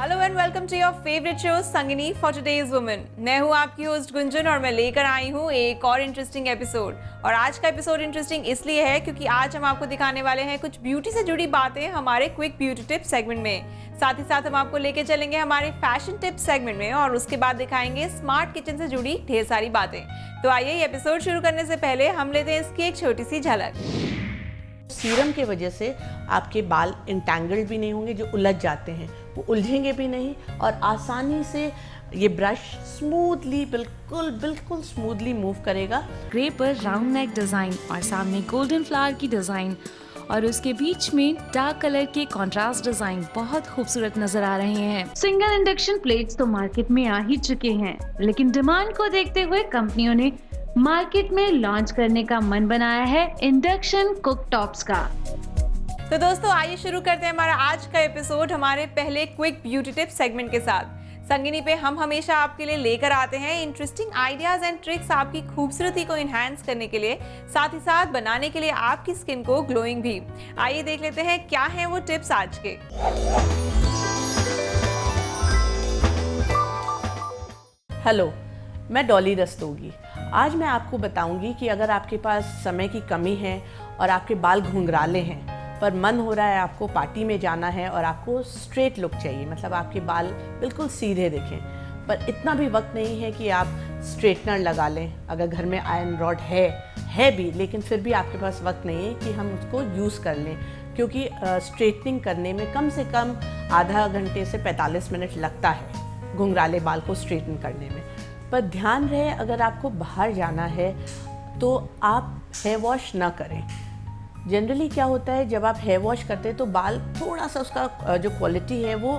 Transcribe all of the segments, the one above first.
Hello and welcome to your favourite show Sangini for today's women. मैं हूं आपकी host Gunjan और मैं लेकर आई हूं एक और इंटरेस्टिंग एपिसोड। और आज का एपिसोड इंटरेस्टिंग इसलिए है क्योंकि आज हम आपको दिखाने वाले हैं कुछ ब्यूटी से जुड़ी बातें हमारे क्विक ब्यूटी टिप्स सेगमेंट में। साथ ही साथ हम आपको लेके चलेंगे हमारे फैशन टिप्स सेगमेंट में और उसके बाद दिखाएंगे स्मार्ट किचन से जुड़ी ढेर सारी बातें। तो आइए एपिसोड शुरू करने से पहले हम लेते हैं इसकी एक छोटी सी झलक। सीरम के वजह से आपके बाल इंटैंगल्ड भी नहीं होंगे, जो उलझ जाते हैं वो उलझेंगे भी नहीं और आसानी से ये ब्रश स्मूथली बिल्कुल स्मूथली मूव करेगा। ग्रे पर राउंड नेक डिजाइन और सामने गोल्डन फ्लावर की डिजाइन और उसके बीच में डार्क कलर के कॉन्ट्रास्ट डिजाइन बहुत खूबसूरत नजर आ रहे हैं। सिंगल इंडक्शन प्लेट्स तो मार्केट में आ ही चुके हैं, लेकिन डिमांड को देखते हुए कंपनियों ने मार्केट में लॉन्च करने का मन बनाया है इंडक्शन कुक टॉप्स का। तो दोस्तों आइए शुरू करते हैं हमारा आज का एपिसोड हमारे पहले क्विक ब्यूटी टिप्स सेगमेंट के साथ। संगिनी पे हम हमेशा आपके लिए लेकर आते हैं इंटरेस्टिंग आइडियाज एंड ट्रिक्स आपकी खूबसूरती को इनहैंस करने के लिए, साथ ही साथ बनाने के लिए आपकी स्किन को ग्लोइंग भी। आइए देख लेते हैं क्या हैं वो टिप्स आज के। हेलो, मैं डॉली रस्तोगी। आज मैं आपको बताऊंगी कि अगर आपके पास समय की कमी है और आपके बाल घुंघराले हैं पर मन हो रहा है आपको पार्टी में जाना है और आपको स्ट्रेट लुक चाहिए, मतलब आपके बाल बिल्कुल सीधे दिखें, पर इतना भी वक्त नहीं है कि आप स्ट्रेटनर लगा लें। अगर घर में आयरन रॉड है भी, लेकिन फिर भी आपके पास वक्त नहीं है कि हम उसको यूज़ कर लें, क्योंकि स्ट्रेटनिंग करने में कम से कम आधा घंटे से 45 मिनट लगता है घुंघराले बाल को स्ट्रेटन करने में। पर ध्यान रहे, अगर आपको बाहर जाना है तो आप हेयर वॉश ना करें। जनरली क्या होता है, जब आप हेयर वॉश करते हैं तो बाल थोड़ा सा उसका जो क्वालिटी है वो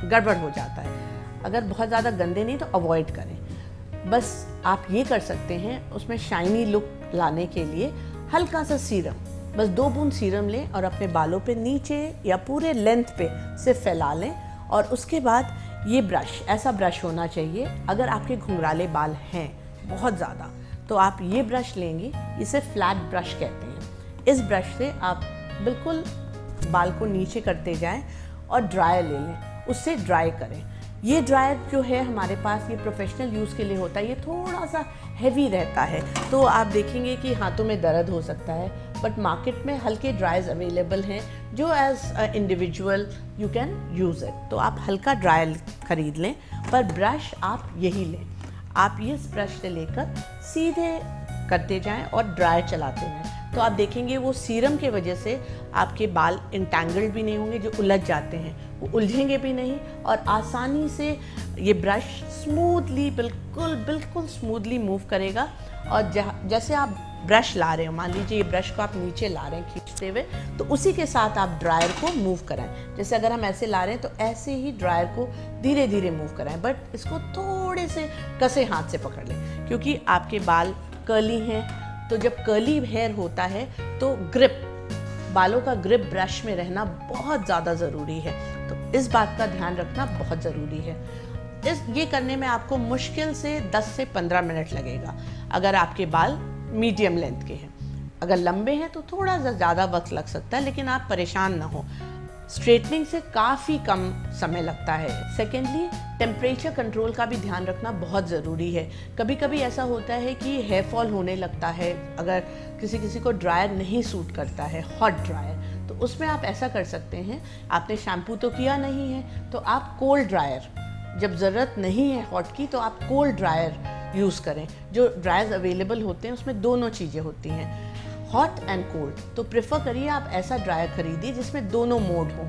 गड़बड़ हो जाता है। अगर बहुत ज़्यादा गंदे नहीं तो अवॉइड करें। बस आप ये कर सकते हैं, उसमें शाइनी लुक लाने के लिए हल्का सा सीरम, बस 2 बूंद सीरम लें और अपने बालों पे नीचे या पूरे लेंथ पे से फैला लें। और उसके बाद ये ब्रश, ऐसा ब्रश होना चाहिए, अगर आपके घुंघराले बाल हैं बहुत ज़्यादा तो आप ये ब्रश लेंगे, इसे फ्लैट ब्रश कहते हैं। इस ब्रश से आप बिल्कुल बाल को नीचे करते जाएं और ड्रायर ले लें, उससे ड्राई करें। ये ड्रायर जो है हमारे पास, ये प्रोफेशनल यूज़ के लिए होता है, ये थोड़ा सा हैवी रहता है, तो आप देखेंगे कि हाथों में दर्द हो सकता है। बट मार्केट में हल्के ड्रायर्स अवेलेबल हैं जो as individual you can use it. तो आप हल्का ड्रायर खरीद लें, पर ब्रश आप यही लें। आप ये ब्रश से लेकर सीधे करते जाएं और ड्रायर चलाते रहें, तो आप देखेंगे वो सीरम के वजह से आपके बाल इंटैंगल्ड भी नहीं होंगे, जो उलझ जाते हैं वो उलझेंगे भी नहीं और आसानी से ये ब्रश स्मूथली बिल्कुल स्मूथली मूव करेगा। और जैसे आप ब्रश ला रहे हो, मान लीजिए ये ब्रश को आप नीचे ला रहे हैं खींचते हुए, तो उसी के साथ आप ड्रायर को मूव कराएं। जैसे अगर हम ऐसे ला रहे हैं तो ऐसे ही ड्रायर को धीरे धीरे मूव कराएं, बट इसको थोड़े से कसे हाथ से पकड़ लें, क्योंकि आपके बाल कर्ली हैं। तो जब कर्ली हेयर होता है तो ग्रिप, बालों का ग्रिप ब्रश में रहना बहुत ज़्यादा ज़रूरी है, तो इस बात का ध्यान रखना बहुत ज़रूरी है। ये करने में आपको मुश्किल से 10 से 15 मिनट लगेगा अगर आपके बाल मीडियम लेंथ के हैं। अगर लंबे हैं तो थोड़ा सा ज़्यादा वक्त लग सकता है, लेकिन आप परेशान ना हो, स्ट्रेटनिंग से काफ़ी कम समय लगता है। सेकेंडली, टेम्परेचर कंट्रोल का भी ध्यान रखना बहुत ज़रूरी है। कभी कभी ऐसा होता है कि हेयर फॉल होने लगता है, अगर किसी को ड्रायर नहीं सूट करता है, हॉट ड्रायर, तो उसमें आप ऐसा कर सकते हैं, आपने शैम्पू तो किया नहीं है तो आप कोल्ड ड्रायर, जब ज़रूरत नहीं है हॉट की तो आप कोल्ड ड्रायर यूज़ करें। जो ड्रायर्स अवेलेबल होते हैं उसमें दोनों चीज़ें होती हैं, हॉट एंड कोल्ड। तो प्रेफर करिए आप ऐसा ड्रायर खरीदिए जिसमें दोनों मोड हों,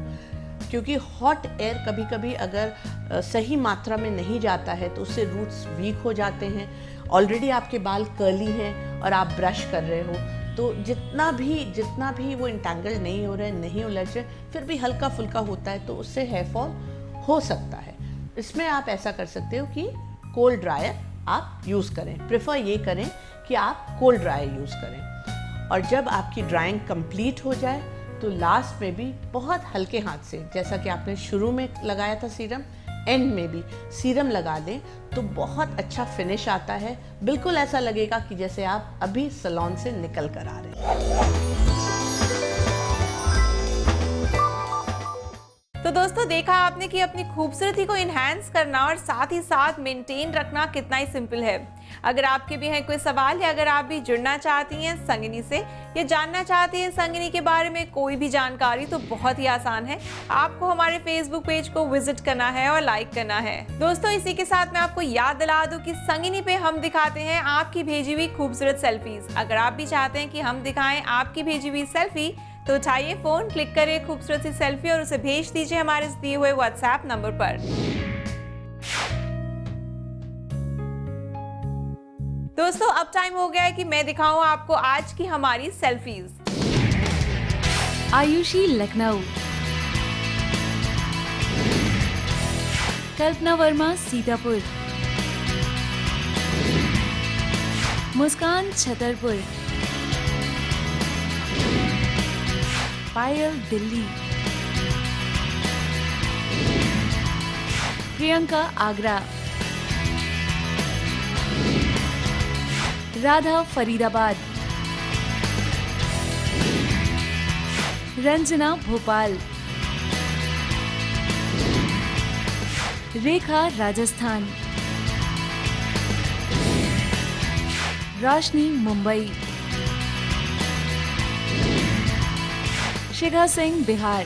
क्योंकि हॉट एयर कभी कभी अगर सही मात्रा में नहीं जाता है तो उससे रूट्स वीक हो जाते हैं। ऑलरेडी आपके बाल कर्ली हैं और आप ब्रश कर रहे हो, तो जितना भी वो इंटैंगल नहीं हो रहे, नहीं उलझ रहे, फिर भी हल्का फुल्का होता है, तो उससे हेयर फॉल हो सकता है। इसमें आप ऐसा कर सकते हो कि कोल्ड ड्रायर आप यूज़ करें। प्रेफर ये करें कि आप कोल्ड ड्रायर यूज़ करें। और जब आपकी ड्राइंग कंप्लीट हो जाए तो लास्ट में भी बहुत हल्के हाथ से, जैसा कि आपने शुरू में लगाया था सीरम, एंड में भी सीरम लगा दें तो बहुत अच्छा फिनिश आता है। बिल्कुल ऐसा लगेगा कि जैसे आप अभी सैलून से निकल कर आ रहे हैं। तो दोस्तों देखा आपने कि अपनी खूबसूरती को इन्हांस करना और साथ ही साथ मेंटेन रखना कितना ही सिंपल है। अगर आपके भी हैं कोई सवाल या अगर आप भी जुड़ना चाहती हैं संगिनी से या जानना चाहती हैं संगिनी के बारे में कोई भी जानकारी, तो बहुत ही आसान है। आपको हमारे फेसबुक पेज को विजिट करना है और लाइक करना है। दोस्तों इसी के साथ मैं आपको याद दिला दूं कि संगिनी पे हम दिखाते हैं आपकी भेजी हुई खूबसूरत सेल्फीज। अगर आप भी चाहते हैं कि हम दिखाएं आपकी भेजी हुई सेल्फी, तो उठाइए फोन, क्लिक करिए खूबसूरत सी सेल्फी और उसे भेज दीजिए हमारे दिए हुए व्हाट्सएप नंबर पर। दोस्तों अब टाइम हो गया है कि मैं दिखाऊं आपको आज की हमारी सेल्फीज। आयुषी लखनऊ, कल्पना वर्मा सीतापुर, मुस्कान छतरपुर, पायल दिल्ली, प्रियंका आगरा, राधा फरीदाबाद, रंजना भोपाल, रेखा राजस्थान, रोशनी मुंबई, शिखा सिंह बिहार।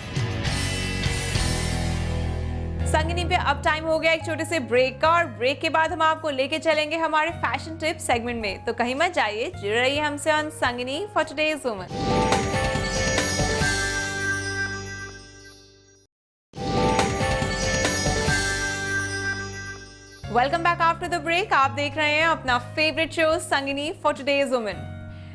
संगिनी पे अब टाइम हो गया एक छोटे से ब्रेक का, और ब्रेक के बाद हम आपको लेके चलेंगे हमारे फैशन टिप सेगमेंट में। तो कहीं मत जाइए, जुड़ रहिए हमसे on Sangini for today's woman. Welcome back after the break. आप देख रहे हैं अपना favourite show Sangini for today's woman.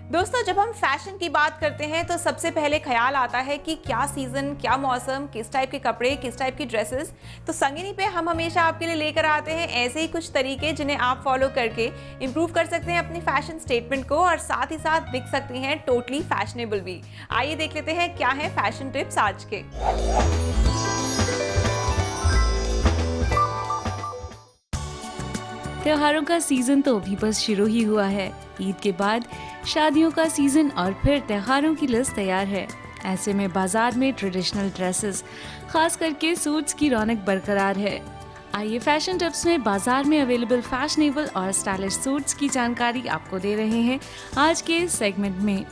दोस्तों जब हम फैशन की बात करते हैं तो सबसे पहले ख्याल आता है कि क्या सीजन, क्या मौसम, किस टाइप के कपड़े, किस टाइप की ड्रेसेस। तो संगिनी पे हम हमेशा आपके लिए लेकर आते हैं ऐसे ही कुछ तरीके जिन्हें आप फॉलो करके इंप्रूव कर सकते हैं अपनी फैशन स्टेटमेंट को, और साथ ही साथ दिख सकती हैं टोटली फैशनेबल भी। आइए देख लेते हैं क्या है फैशन टिप्स आज के। त्योहारों का सीजन तो अभी बस शुरू ही हुआ है। ईद के बाद शादियों का सीजन और फिर त्योहारों की लिस्ट तैयार है। ऐसे में बाजार में ट्रेडिशनल ड्रेसेस, खास करके सूट्स की रौनक बरकरार है। आइए फैशन टिप्स में बाजार में अवेलेबल फैशनेबल और स्टाइलिश सूट्स की जानकारी आपको दे रहे हैं आज के इस सेगमेंट में।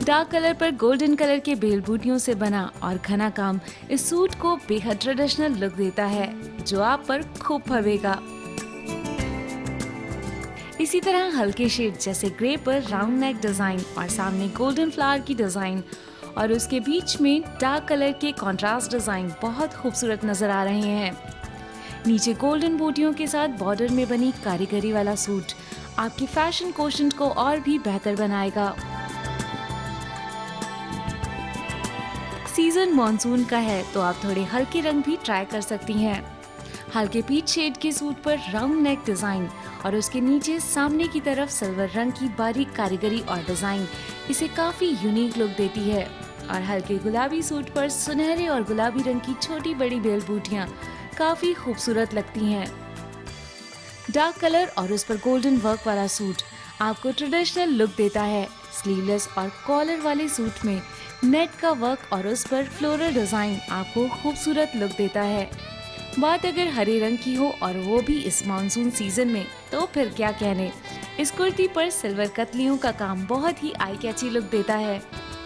डार्क कलर पर गोल्डन कलर के बेल बूटियों से बना और घना काम इस सूट को बेहद ट्रेडिशनल लुक देता है, जो आप पर खूब फबेगा। इसी तरह हल्के शेड जैसे ग्रे पर राउंड नेक डिजाइन और सामने गोल्डन फ्लावर की डिजाइन और उसके बीच में डार्क कलर के कॉन्ट्रास्ट डिजाइन बहुत खूबसूरत नजर आ रहे हैं। नीचे गोल्डन बूटियों के साथ बॉर्डर में बनी कारीगरी वाला सूट आपकी फैशन कोशेंट को और भी बेहतर बनाएगा। सीजन मॉनसून का है तो आप थोड़े हल्के रंग भी ट्राई कर सकती हैं। हल्के पीच शेड के सूट पर राउंड नेक डिजाइन और उसके नीचे सामने की तरफ सिल्वर रंग की बारीक कारीगरी और डिजाइन इसे काफी यूनिक लुक देती है। और हल्के गुलाबी सूट पर सुनहरे और गुलाबी रंग की छोटी बड़ी बेल बूटियां काफी खूबसूरत लगती हैं। डार्क कलर और उस पर गोल्डन वर्क वाला सूट आपको ट्रेडिशनल लुक देता है। स्लीवलेस और कॉलर वाले सूट में नेट का वर्क और उस पर फ्लोरल डिजाइन आपको खूबसूरत लुक देता है। बात अगर हरे रंग की हो और वो भी इस मानसून सीजन में, तो फिर क्या कहने। इस कुर्ती पर सिल्वर कतलियों का काम बहुत ही आई कैची लुक देता है।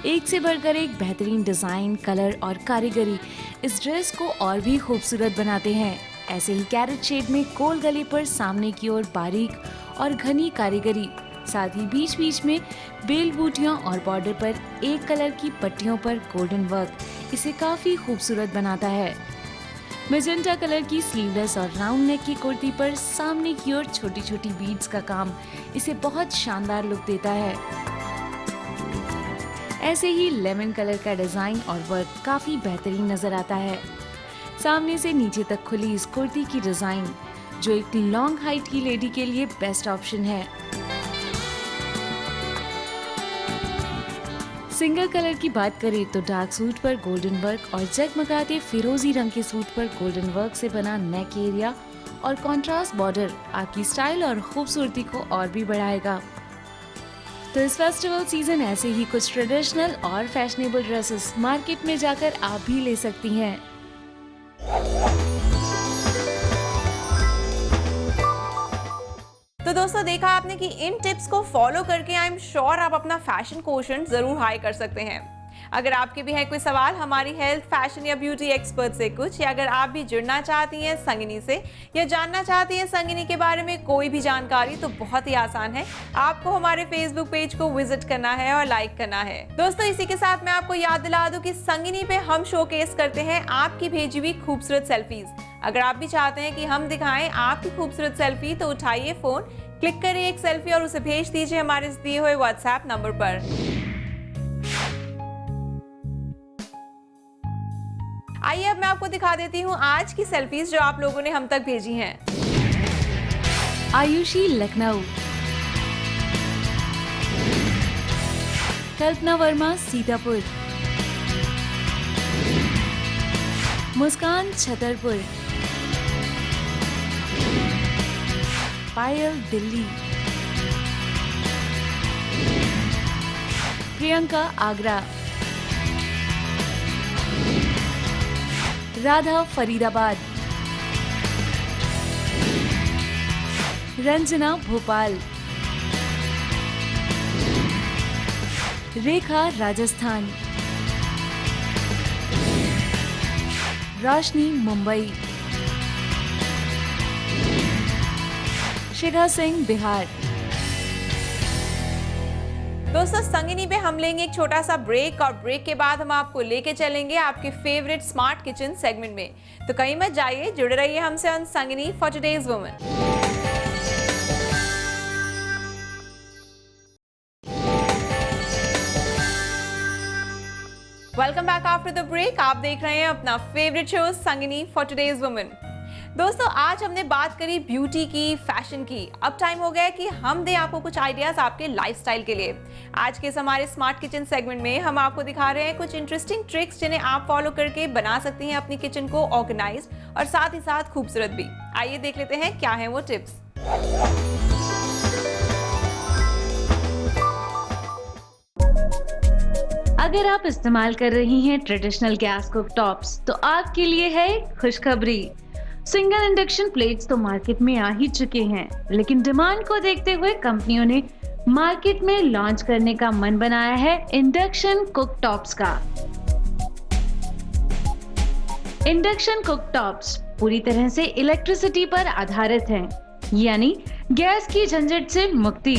एक से बढ़कर एक बेहतरीन डिजाइन, कलर और कारीगरी इस ड्रेस को और भी खूबसूरत बनाते हैं। ऐसे ही कैरेट शेड में गोल गले पर सामने की ओर बारीक और घनी कारीगरी, साथ ही बीच बीच में बेल बूटियां और बॉर्डर पर एक कलर की पट्टियों पर गोल्डन वर्क इसे काफी खूबसूरत बनाता है। मैजेंटा कलर की स्लीवलेस और राउंड नेक की कुर्ती पर सामने की ओर छोटी छोटी बीड्स का काम इसे बहुत शानदार लुक देता है। ऐसे ही लेमन कलर का डिजाइन और वर्क काफी बेहतरीन नजर आता है। सामने से नीचे तक खुली इस कुर्ती की डिजाइन, जो एक लॉन्ग हाइट की लेडी के लिए बेस्ट ऑप्शन है। सिंगल कलर की बात करें तो डार्क सूट पर गोल्डन वर्क और जगमगाते फिरोजी रंग के सूट पर गोल्डन वर्क से बना नेक एरिया और कॉन्ट्रास्ट बॉर्डर आपकी स्टाइल और खूबसूरती को और भी बढ़ाएगा। तो इस फेस्टिवल सीजन ऐसे ही कुछ ट्रेडिशनल और फैशनेबल ड्रेसेस मार्केट में जाकर आप भी ले सकती हैं। तो दोस्तों देखा आपने कि इन टिप्स को फॉलो करके आई एम श्योर आप अपना फैशन कोशेंट जरूर हाई कर सकते हैं। अगर आपके भी है कोई सवाल हमारी हेल्थ, फैशन या ब्यूटी एक्सपर्ट से कुछ, या अगर आप भी जुड़ना चाहती हैं संगिनी से या जानना चाहती हैं संगिनी के बारे में कोई भी जानकारी, तो बहुत ही आसान है। आपको हमारे फेसबुक पेज को विजिट करना है और लाइक करना है। दोस्तों इसी के साथ मैं आपको याद दिला दूं कि संगिनी पे हम शोकेस करते हैं आपकी भेजी हुई खूबसूरत सेल्फीज। अगर आप भी चाहते हैं कि हम दिखाएं आपकी खूबसूरत सेल्फी, तो उठाइए फोन, क्लिक करिए एक सेल्फी और उसे भेज दीजिए हमारे दिए हुए व्हाट्सएप नंबर पर। आइए अब मैं आपको दिखा देती हूँ आज की सेल्फीज जो आप लोगों ने हम तक भेजी हैं। आयुषी लखनऊ, कल्पना वर्मा सीतापुर, मुस्कान छतरपुर, पायल दिल्ली, प्रियंका आगरा, राधा फरीदाबाद, रंजना भोपाल, रेखा राजस्थान, रोशनी मुंबई, शिखा सिंह बिहार। दोस्तों संगिनी पे हम लेंगे एक छोटा सा ब्रेक और ब्रेक के बाद हम आपको लेके चलेंगे आपके फेवरेट स्मार्ट किचन सेगमेंट में। तो कहीं मत जाइए, जुड़े रहिए हमसे on Sangini for today's women. Welcome back after the break. आप देख रहे हैं अपना favourite show Sangini for today's women. दोस्तों आज हमने बात करी ब्यूटी की, फैशन की। अब टाइम हो गया है कि हम दें आपको कुछ आइडियाज आपके लाइफस्टाइल के लिए। आज के इस हमारे स्मार्ट किचन सेगमेंट में हम आपको दिखा रहे हैं कुछ इंटरेस्टिंग ट्रिक्स जिन्हें आप फॉलो करके बना सकती हैं अपनी किचन को ऑर्गेनाइज और साथ ही साथ खूबसूरत भी। आइए देख लेते हैं क्या है वो टिप्स। अगर आप इस्तेमाल कर रही हैं ट्रेडिशनल गैस कुकटॉप्स, तो आपके लिए है खुशखबरी। सिंगल इंडक्शन प्लेट्स तो मार्केट में आ ही चुके हैं, लेकिन डिमांड को देखते हुए कंपनियों ने मार्केट में लॉन्च करने का मन बनाया है इंडक्शन कुकटॉप्स का। इंडक्शन कुकटॉप्स पूरी तरह से इलेक्ट्रिसिटी पर आधारित हैं, यानी गैस की झंझट से मुक्ति।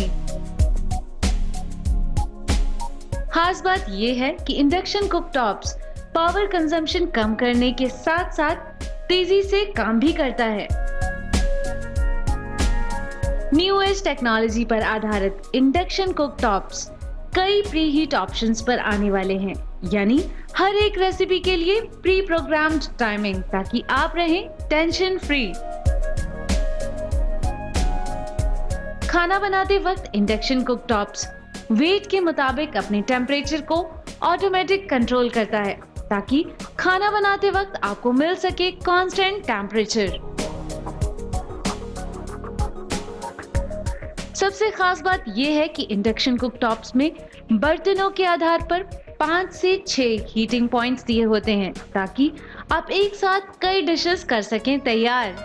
खास बात यह है कि इंडक्शन कुकटॉप्स पावर कंजम्पशन कम करने के साथ साथ तेजी से काम भी करता है। न्यू एज टेक्नोलॉजी पर आधारित इंडक्शन कुकटॉप्स कई प्री हीट ऑप्शंस पर आने वाले हैं, यानी हर एक रेसिपी के लिए प्री प्रोग्राम्ड टाइमिंग, ताकि आप रहें टेंशन फ्री। खाना बनाते वक्त इंडक्शन कुकटॉप्स वेट के मुताबिक अपने टेम्परेचर को ऑटोमेटिक कंट्रोल करता है, ताकि खाना बनाते वक्त आपको मिल सके कांस्टेंट टेम्परेचर। सबसे खास बात यह है कि इंडक्शन कुकटॉप्स में बर्तनों के आधार पर 5 से 6 हीटिंग पॉइंट्स दिए होते हैं, ताकि आप एक साथ कई डिशेस कर सकें तैयार।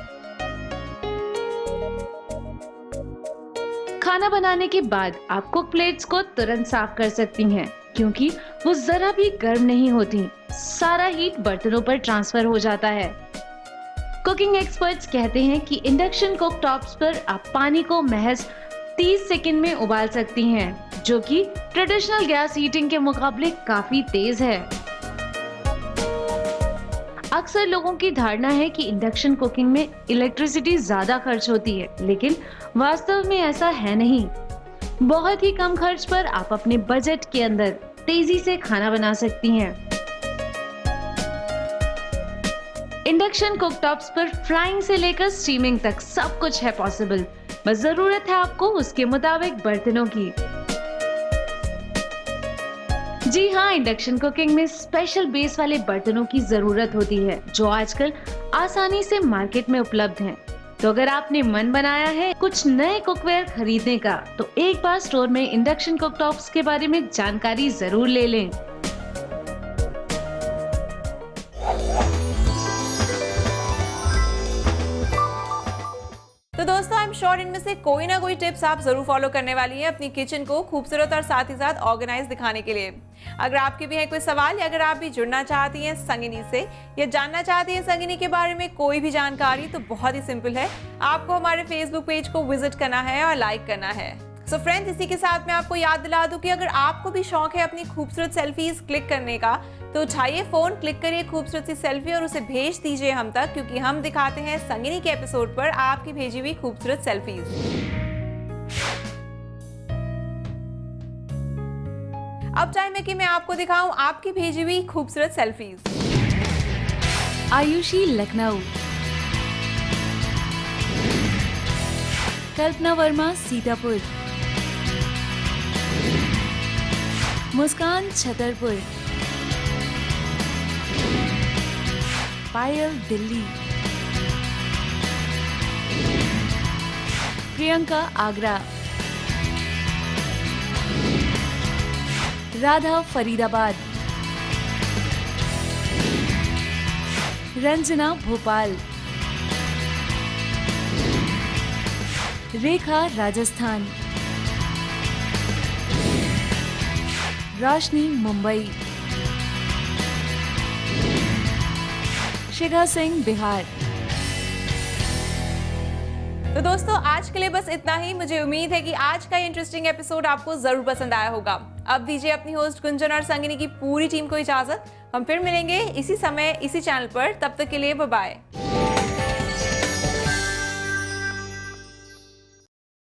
खाना बनाने के बाद आप कुक प्लेट्स को तुरंत साफ कर सकती हैं, क्योंकि वो जरा भी गर्म नहीं होती। सारा हीट बर्तनों पर ट्रांसफर हो जाता है। कुकिंग एक्सपर्ट्स कहते हैं कि इंडक्शन कुकटॉप्स पर आप पानी को महज 30 सेकंड में उबाल सकती हैं, जो कि ट्रेडिशनल गैस हीटिंग के मुकाबले काफी तेज है। अक्सर लोगों की धारणा है कि इंडक्शन कुकिंग में इलेक्ट्रिसिटी ज्यादा खर्च होती है, लेकिन वास्तव में ऐसा है नहीं। बहुत ही कम खर्च पर आप अपने बजट के अंदर तेजी से खाना बना सकती हैं। इंडक्शन कुकटॉप्स पर फ्राइंग से लेकर स्टीमिंग तक सब कुछ है पॉसिबल। बस जरूरत है आपको उसके मुताबिक बर्तनों की। जी हाँ, इंडक्शन कुकिंग में स्पेशल बेस वाले बर्तनों की जरूरत होती है, जो आजकल आसानी से मार्केट में उपलब्ध हैं। तो अगर आपने मन बनाया है कुछ नए कुकवेयर खरीदने का, तो एक बार स्टोर में इंडक्शन कुकटॉप्स के बारे में जानकारी जरूर ले लें। तो दोस्तों आई एम श्योर इनमें से कोई ना कोई टिप्स आप जरूर फॉलो करने वाली हैं अपनी किचन को खूबसूरत और साथ ही साथ ऑर्गेनाइज दिखाने के लिए। अगर आपके भी है कोई सवाल या अगर आप भी जुड़ना चाहती हैं संगिनी से या जानना चाहती हैं संगिनी के बारे में कोई भी जानकारी, तो बहुत ही सिंपल है, आपको हमारे फेसबुक पेज को विजिट करना है और लाइक करना है। सो फ्रेंड्स, इसी के साथ मैं आपको याद दिला दूं कि अगर आपको भी शौक है अपनी खूबसूरत सेल्फीज क्लिक करने का, तो उठाइए फोन, क्लिक करिए खूबसूरत सी सेल्फी और उसे भेज दीजिए हम तक, क्योंकि हम दिखाते हैं संगिनी के एपिसोड पर आपकी भेजी हुई खूबसूरत सेल्फीज। अब टाइम है कि मैं आपको दिखाऊं आपकी भेजी हुई खूबसूरत सेल्फीज। आयुषी लखनऊ, कल्पना वर्मा सीतापुर, मुस्कान छतरपुर, पायल दिल्ली, प्रियंका आगरा, राधा फरीदाबाद, रंजना भोपाल, रेखा राजस्थान, रोशनी मुंबई, शिखा सिंह बिहार। तो दोस्तों आज के लिए बस इतना ही। मुझे उम्मीद है कि आज का इंटरेस्टिंग एपिसोड आपको जरूर पसंद आया होगा। अब दीजिए अपनी होस्ट गुंजन और संगिनी की पूरी टीम को इजाजत। हम फिर मिलेंगे इसी समय इसी चैनल पर, तब तक के लिए बाय बाय।